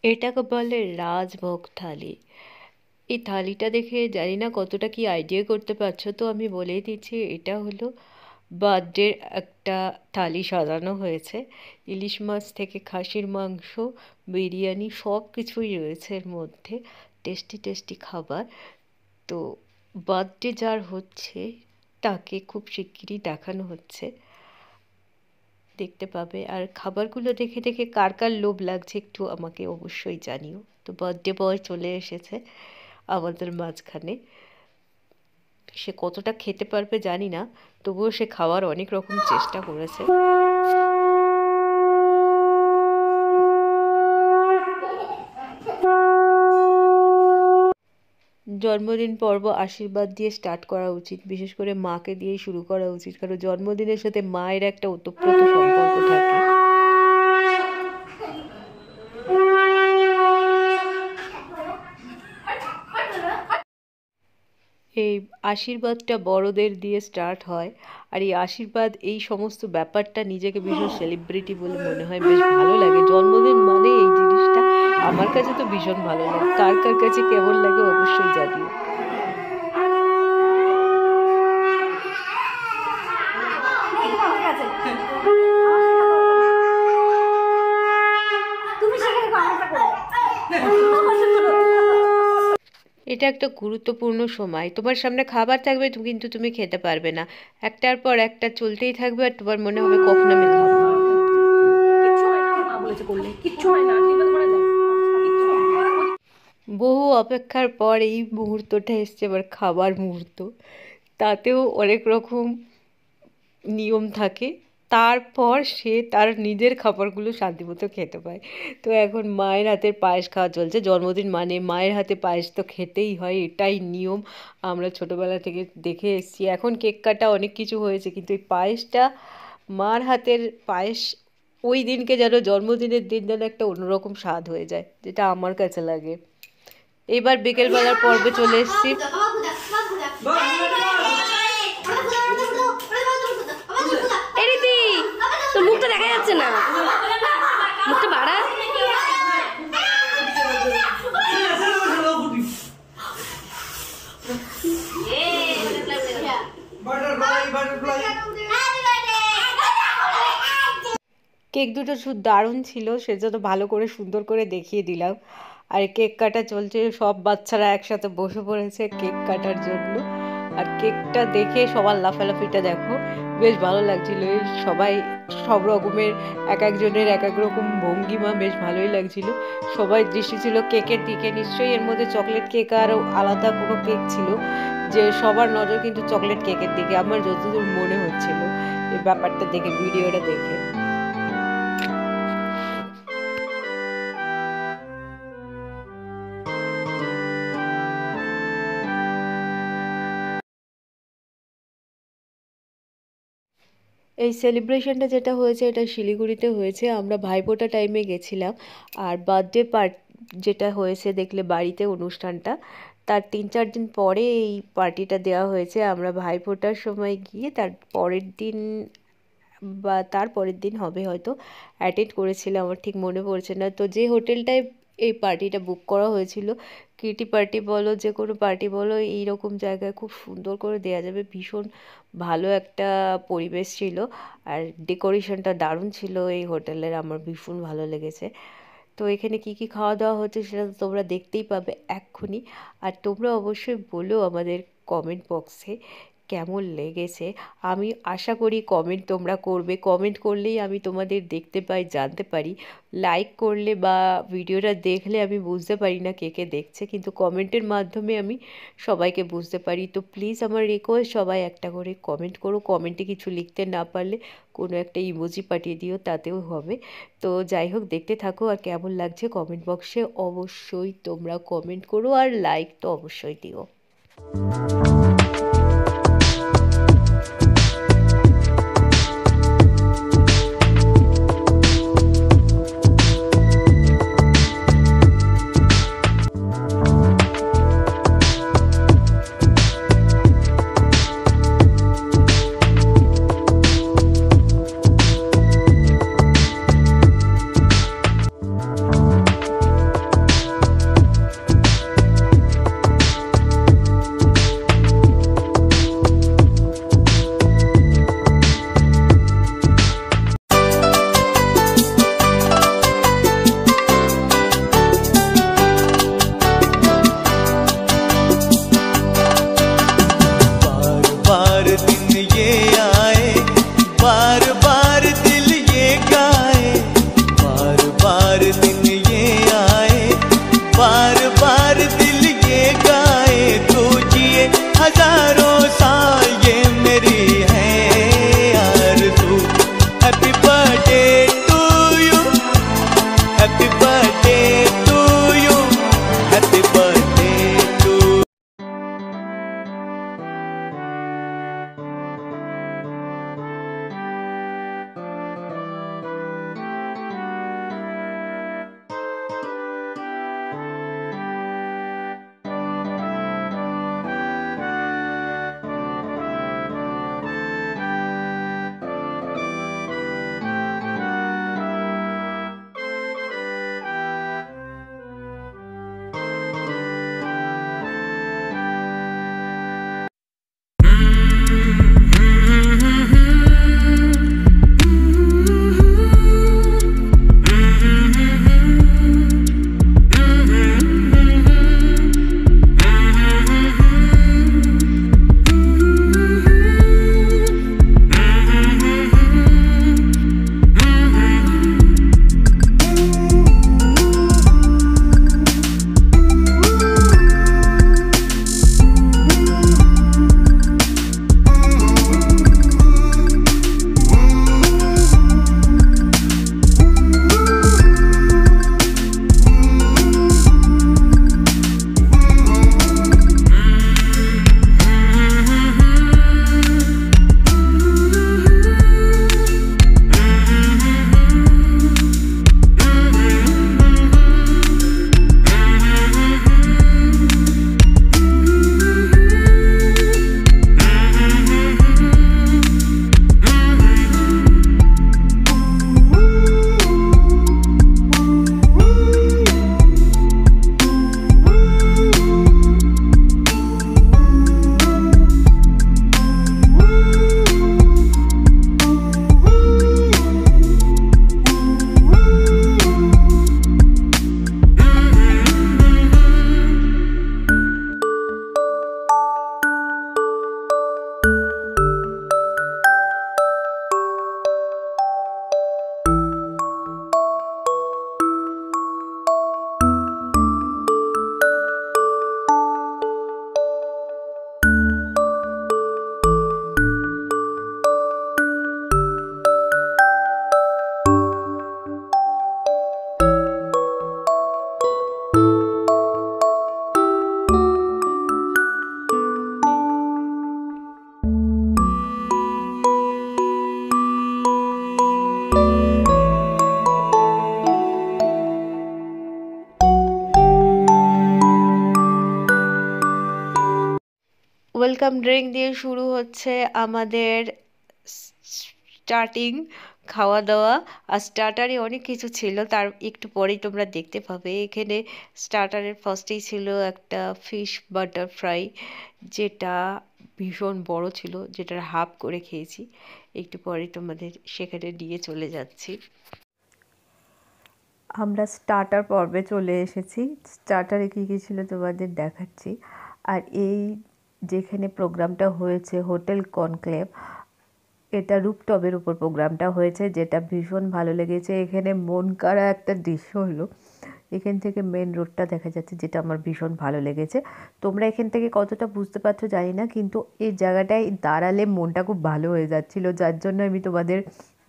এটাকে বলে রাজভোগ থালি। এই থালিটা দেখে জানি না কতটা কি আইডিয়া করতে পারছো, তো আমি বলেই দিচ্ছি এটা হলো বার্থডের একটা থালি সাজানো হয়েছে। ইলিশ মাছ থেকে খাসির মাংস, বিরিয়ানি সব কিছুই রয়েছে এর মধ্যে, টেস্টি টেস্টি খাবার। তো বার্থডে যার হচ্ছে তাকে খুব শিগগিরই দেখানো হচ্ছে, দেখতে পাবে। আর খাবারগুলো দেখে দেখে কার কার লোভ লাগছে একটু আমাকে অবশ্যই জানিও। তো বার্থডে বয় চলে এসেছে আমাদের মাঝখানে। সে কতটা খেতে পারবে জানি না, তবুও সে খাওয়ার অনেক রকম চেষ্টা করেছে। জন্মদিন পর্ব আশীর্বাদ দিয়ে স্টার্ট করা উচিত, বিশেষ করে মাকে দিয়েই শুরু করা উচিত, কারণ জন্মদিনের সাথে মায়ের একটা ওতপ্রোত সম্পর্ক থাকে। এই আশীর্বাদটা বড়দের দিয়ে স্টার্ট হয়, আর এই আশীর্বাদ এই সমস্ত ব্যাপারটা নিজেকে ভীষণ সেলিব্রিটি বলে মনে হয়, বেশ ভালো লাগে। জন্মদিন মানে এই জিনিসটা আমার কাছে তো ভীষণ ভালো লাগে, কার কার কাছে কেমন লাগে অবশ্যই জানিও। এটা একটা গুরুত্বপূর্ণ সময়, তোমার সামনে খাবার থাকবে কিন্তু তুমি খেতে পারবে না, একটার পর একটা চলতেই থাকবে, আর তোমার মনে হবে কখন আমি খাবো। বহু অপেক্ষার পর এই মুহূর্তটা এসছে, এবার খাবার মুহূর্ত। তাতেও অনেক রকম নিয়ম থাকে, তারপর সে তার নিজের খাবারগুলো শান্তিমতো খেতে পায়। তো এখন মায়ের হাতের পায়েস খাওয়া চলছে, জন্মদিন মানে মায়ের হাতে পায়েস তো খেতেই হয়, এটাই নিয়ম। আমরা ছোটোবেলা থেকে দেখে এসেছি, এখন কেক কাটা অনেক কিছু হয়েছে, কিন্তু এই পায়েসটা, মার হাতের পায়েস ওই দিনকে যেন, জন্মদিনের দিন যেন একটা অন্যরকম স্বাদ হয়ে যায়, যেটা আমার কাছে লাগে। এবার বিকেলবেলার পর্বে চলে এসেছি। তোর মুখটা দেখা যাচ্ছে না, মুখটা বাড়া। কেক দুটো শুধু দারুণ ছিল, সেজন্য ভালো করে সুন্দর করে দেখিয়ে দিলাম। আর কেক কাটা চলছে, সব বাচ্চারা একসাথে বসে পড়েছে কেক কাটার জন্য। আর কেকটা দেখে সবার লাফালাফিটা দেখো, বেশ ভালো লাগছিল। সবাই সব রকমের, এক একজনের এক এক রকম ভঙ্গিমা, বেশ ভালোই লাগছিল। সবাই দৃষ্টি ছিল কেকের দিকে, নিশ্চয়ই এর মধ্যে চকলেট কেক আর আলাদা কোনো কেক ছিল, যে সবার নজর কিন্তু চকলেট কেকের দিকে, আমার যতদূর মনে হচ্ছিল এই ব্যাপারটা দেখে, ভিডিওটা দেখে। এই সেলিব্রেশনটা যেটা হয়েছে এটা শিলিগুড়িতে হয়েছে, আমরা ভাইফোঁটা টাইমে গেছিলাম। আর বার্থডে যেটা হয়েছে দেখলে বাড়িতে অনুষ্ঠানটা, তার 3-4 দিন পরে এই পার্টিটা দেওয়া হয়েছে। আমরা ভাইফোঁটার সময় গিয়ে তার পরের দিন বা তার পরের দিন হবে হয়তো, অ্যাটেন্ড করেছিলাম, আমার ঠিক মনে পড়ছে না। তো যে হোটেলটায় এই পার্টিটা বুক করা হয়েছিল, কিটি পার্টি বলো, যে কোনো পার্টি বলো, এইরকম জায়গায় খুব সুন্দর করে দেওয়া যাবে, ভীষণ ভালো একটা পরিবেশ ছিল। আর ডেকোরেশনটা দারুণ ছিল এই হোটেলের, আমার ভীষণ ভালো লেগেছে। তো এখানে কি কি খাওয়া দাওয়া হচ্ছে সেটা তো তোমরা দেখতেই পাবে এক্ষুনি। আর তোমরা অবশ্যই বলো আমাদের কমেন্ট বক্সে কেমন লেগেছে। আমি আশা করি কমেন্ট তোমরা করবে, কমেন্ট করলেই আমি তোমাদের দেখতে পাই, জানতে পারি। লাইক করলে বা ভিডিওটা দেখলে আমি বুঝতে পারি না কে কে দেখছে, কিন্তু কমেন্টের মাধ্যমে আমি সবাইকে বুঝতে পারি। তো প্লিজ আমার রিকোয়েস্ট, সবাই একটা করে কমেন্ট করো, কমেন্টে কিছু লিখতে না পারলে কোনো একটা ইমোজি পাঠিয়ে দিও, তাতেও হবে। তো যাই হোক, দেখতে থাকো, আর কেমন লাগছে কমেন্ট বক্সে অবশ্যই তোমরা কমেন্ট করো, আর লাইক তো অবশ্যই দিও। Happy birthday to you. Happy birthday to you. Happy birthday to you. Welcome drink দিয়ে শুরু হচ্ছে আমাদের স্টার্টিং খাওয়া দাওয়া। আর স্টার্টারে অনেক কিছু ছিল, তার একটু পরেই তোমরা দেখতে পাবে। এখানে স্টার্টারের ফার্স্টেই ছিল একটা ফিশ বাটার ফ্রাই, যেটা ভীষণ বড় ছিল, যেটার হাফ করে খেয়েছি। একটু পরেই তোমাদের সেখানে নিয়ে চলে যাচ্ছি। আমরা স্টার্টার পর্বে চলে এসেছি। স্টার্টারে কী কী ছিল তোমাদের দেখাচ্ছি। আর এই যেখানে প্রোগ্রামটা হয়েছে হোটেল কনক্লেভ, এটা রুপটপের উপর প্রোগ্রামটা হয়েছে, যেটা ভীষণ ভালো লেগেছে। এখানে মন কাড়া একটা দৃশ্য হলো, এখান থেকে মেন রোডটা দেখা যাচ্ছে, যেটা আমার ভীষণ ভালো লেগেছে। তোমরা এখান থেকে কতটা বুঝতে পারছো জানি না, কিন্তু এই জায়গাটায় দাঁড়ালে মনটা খুব ভালো হয়ে যাচ্ছিলো, যার জন্য আমি তোমাদের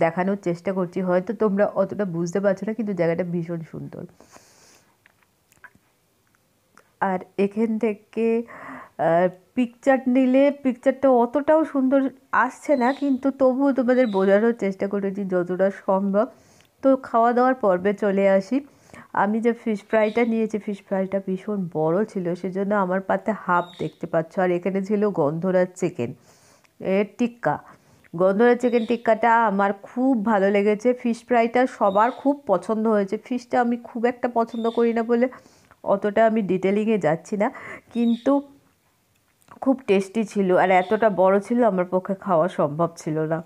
দেখানোর চেষ্টা করছি। হয়তো তোমরা অতটা বুঝতে পারছো না, কিন্তু জায়গাটা ভীষণ সুন্দর। আর এখান থেকে পিকচার নিলে পিকচারটা অতটাও সুন্দর আসছে না, কিন্তু তবুও তোমাদের বোঝানোর চেষ্টা করেছি যতটা সম্ভব। তো খাওয়া দাওয়ার পর্বে চলে আসি। আমি যে ফিশ ফ্রাইটা নিয়েছি, ফিশ ফ্রাইটা ভীষণ বড় ছিল, সেজন্য আমার পাতে হাফ দেখতে পাচ্ছ। আর এখানে ছিল গন্ধরাজ চিকেন টিক্কা। গন্ধরাজ চিকেন টিক্কাটা আমার খুব ভালো লেগেছে। ফিশ ফ্রাইটা সবার খুব পছন্দ হয়েছে। ফিশটা আমি খুব একটা পছন্দ করি না বলে অতটা আমি ডিটেলিংয়ে যাচ্ছি না, কিন্তু খুব টেস্টি ছিল। আর এতটা বড় ছিল, আমার পক্ষে খাওয়া সম্ভব ছিল না।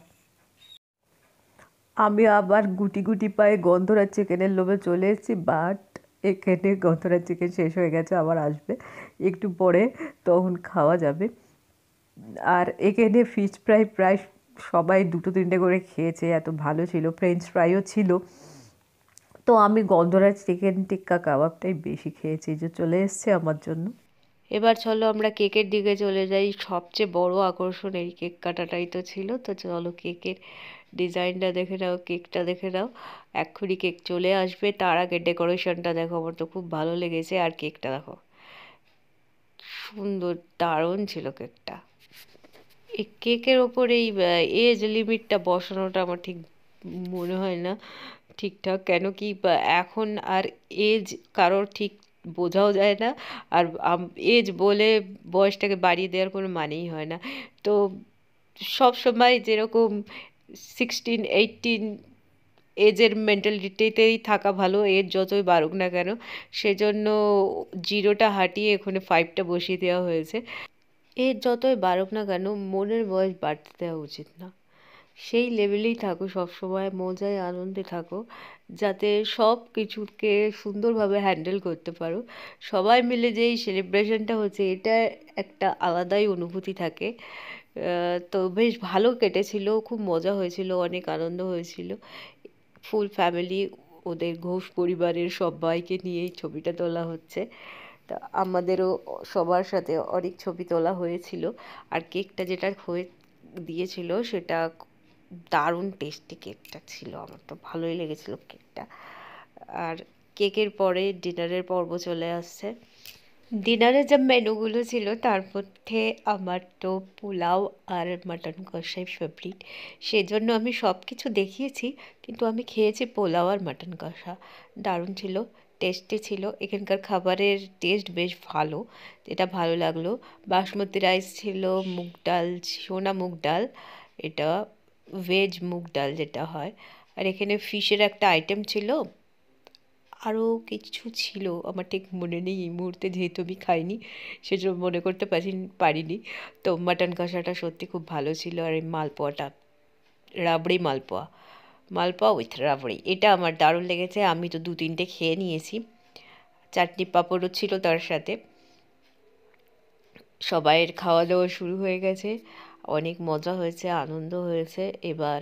আমি আবার গুটি গুটি পায়ে গন্ধরাজ চিকেনের লোভে চলে এসেছি, বাট এখানে গন্ধরাজ চিকেন শেষ হয়ে গেছে, আবার আসবে একটু পরে, তখন খাওয়া যাবে। আর এখানে ফিশ ফ্রাই প্রায় সবাই 2-3টে করে খেয়েছে, এত ভালো ছিল। ফ্রেঞ্চ ফ্রাইও ছিল। তো আমি গন্ধরাজ চিকেন টিক্কা কাবাবটাই বেশি খেয়েছি, যে চলে এসছে আমার জন্য। এবার চলো আমরা কেকের দিকে চলে যাই। সবচেয়ে বড় আকর্ষণ এই কেক কাটাটাই তো ছিল। তো চলো কেকের ডিজাইনটা দেখে নাও, কেকটা দেখে নাও। এক্ষুনি কেক চলে আসবে, তার আগে ডেকোরেশনটা দেখো, আমার তো খুব ভালো লেগেছে। আর কেকটা দেখো, সুন্দর, দারুণ ছিল কেকটা। এই কেকের ওপর এই এজ লিমিটটা বসানোটা আমার ঠিক মনে হয় না ঠিকঠাক। কেন কি এখন আর এজ কারোর ঠিক বোঝাও যায় না। আর এজ বলে বয়সটাকে বাড়িয়ে দেওয়ার কোনো মানেই হয় না। তো সব সময় যেরকম 16-18 এজের মেন্টালিটিতেই থাকা ভালো, এজ যতই বাড়ুক না কেন। সেজন্য জিরোটা হাটিয়ে এখানে 5টা বসিয়ে দেওয়া হয়েছে। এজ যতই বাড়ুক না কেন, মনের বয়স বাড়তে দেওয়া উচিত না। সেই লেভেলেই থাকো, সবসময় মজায় আনন্দে থাকো, যাতে সব কিছুকে সুন্দরভাবে হ্যান্ডেল করতে পারো। সবাই মিলে যে এই সেলিব্রেশনটা হচ্ছে, এটা একটা আলাদাই অনুভূতি থাকে। তো বেশ ভালো কেটেছিল, খুব মজা হয়েছিল, অনেক আনন্দ হয়েছিল। ফুল ফ্যামিলি, ওদের ঘোষ পরিবারের সবাইকে নিয়ে এই ছবিটা তোলা হচ্ছে। তা আমাদেরও সবার সাথে অনেক ছবি তোলা হয়েছিল। আর কেকটা যেটা হয়ে দিয়েছিল সেটা দারুণ টেস্টি কেকটা ছিল, আমার তো ভালোই লেগেছিল কেকটা। আর কেকের পরে ডিনারের পর্ব চলে আসছে। ডিনারে যে মেনুগুলো ছিল তার মধ্যে আমার তো পোলাও আর মাটন কষাই ফেভারিট। সেজন্য আমি সব কিছু দেখিয়েছি, কিন্তু আমি খেয়েছি পোলাও আর মাটন কষা। দারুণ ছিল, টেস্টি ছিল। এখানকার খাবারের টেস্ট বেশ ভালো, এটা ভালো লাগলো। বাসমতি রাইস ছিল, মুগ ডাল, সোনা মুগ ডাল, এটা ভেজ মুগ ডাল যেটা হয়। আর এখানে ফিশের একটা আইটেম ছিল, আরও কিছু ছিল আমার ঠিক মনে নেই এই মুহূর্তে, যেহেতু আমি খাইনি সেজন্য মনে করতে পারিনি। তো মাটন কষাটা সত্যি খুব ভালো ছিল। আর এই মালপোয়াটা, রাবড়ি মালপোয়া, মালপোয়া উইথ রাবড়ি, এটা আমার দারুণ লেগেছে। আমি তো 2-3টে খেয়ে নিয়েছি। চাটনি পাঁপড়ও ছিল তার সাথে। সবাইয়ের খাওয়া দাওয়া শুরু হয়ে গেছে, অনেক মজা হয়েছে, আনন্দ হয়েছে। এবার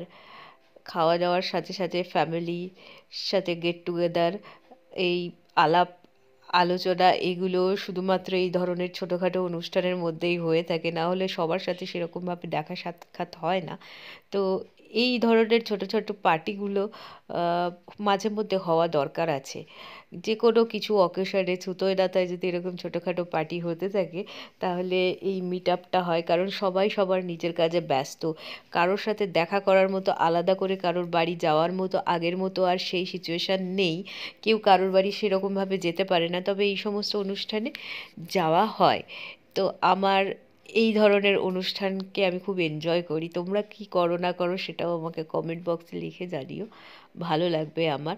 খাওয়া দাওয়ার সাথে সাথে ফ্যামিলির সাথে গেট টুগেদার, এই আলাপ আলোচনা, এগুলো শুধুমাত্র এই ধরনের ছোটোখাটো অনুষ্ঠানের মধ্যেই হয়ে থাকে, না হলে সবার সাথে সেরকমভাবে দেখা সাক্ষাৎ হয় না। তো এই ধরনের ছোট ছোট পার্টিগুলো মাঝে মধ্যে হওয়া দরকার আছে। যে কোনো কিছু অকেশনে, ছুতোয় দাতায় যদি এরকম ছোটোখাটো পার্টি হতে থাকে, তাহলে এই মিট আপটা হয়। কারণ সবাই সবার নিজের কাজে ব্যস্ত, কারোর সাথে দেখা করার মতো, আলাদা করে কারোর বাড়ি যাওয়ার মতো আগের মতো আর সেই সিচুয়েশান নেই। কেউ কারোর বাড়ি সেরকমভাবে যেতে পারে না, তবে এই সমস্ত অনুষ্ঠানে যাওয়া হয়। তো আমার এই ধরনের অনুষ্ঠানকে আমি খুব এনজয় করি। তোমরা কি করো না করো সেটাও আমাকে কমেন্ট বক্সে লিখে জানিও, ভালো লাগবে আমার।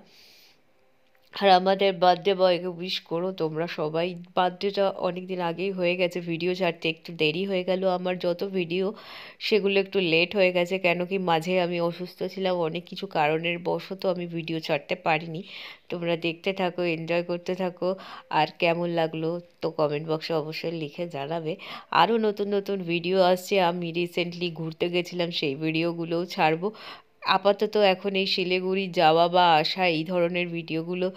আর আমাদের বার্থডে বয়কে উইশ করো তোমরা সবাই। বার্থডেটা অনেক দিন আগেই হয়ে গেছে, ভিডিও ছাড়তে একটু দেরি হয়ে গেল। আমার যত ভিডিও সেগুলো একটু লেট হয়ে গেছে, কেন কি মাঝে আমি অসুস্থ ছিলাম, অনেক কিছু কারণের বশত আমি ভিডিও ছাড়তে পারিনি। তোমরা দেখতে থাকো, এনজয় করতে থাকো। আর কেমন লাগলো তো কমেন্ট বক্সে অবশ্যই লিখে জানাবে। আরও নতুন নতুন ভিডিও আসছে, আমি রিসেন্টলি ঘুরতে গেছিলাম সেই ভিডিওগুলোও ছাড়বো। আপাতত এখন এই শিলিগুড়ি যাওয়া বা আসা, এই ধরনের ভিডিওগুলো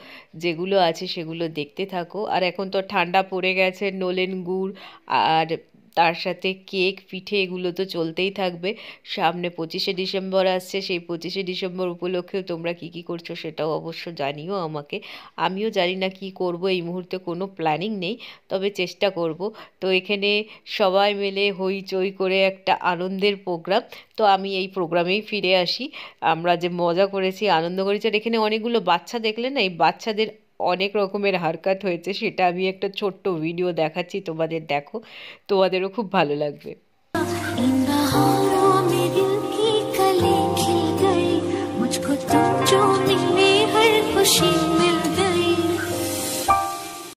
যেগুলো আছে সেগুলো দেখতে থাকো। আর এখন তো ঠান্ডা পড়ে গেছে, নলেন গুড় আর তার সাথে কেক, পিঠে, এগুলো তো চলতেই থাকবে। সামনে 25শে ডিসেম্বর আসছে, সেই 25শে ডিসেম্বর উপলক্ষেও তোমরা কি কি করছো সেটাও অবশ্য জানিও আমাকে। আমিও জানি না কি করব, এই মুহূর্তে কোনো প্ল্যানিং নেই, তবে চেষ্টা করব। তো এখানে সবাই মিলে হইচই করে একটা আনন্দের প্রোগ্রাম। তো আমি এই প্রোগ্রামেই ফিরে আসি। আমরা যে মজা করেছি, আনন্দ করেছি, আর এখানে অনেকগুলো বাচ্চা দেখলে না, এই বাচ্চাদের অনেক রকমের হারকাত হয়েছে, সেটা আমি একটা ছোট্ট ভিডিও দেখাচ্ছি তোমাদের, দেখো, তোমাদেরও খুব ভালো লাগবে।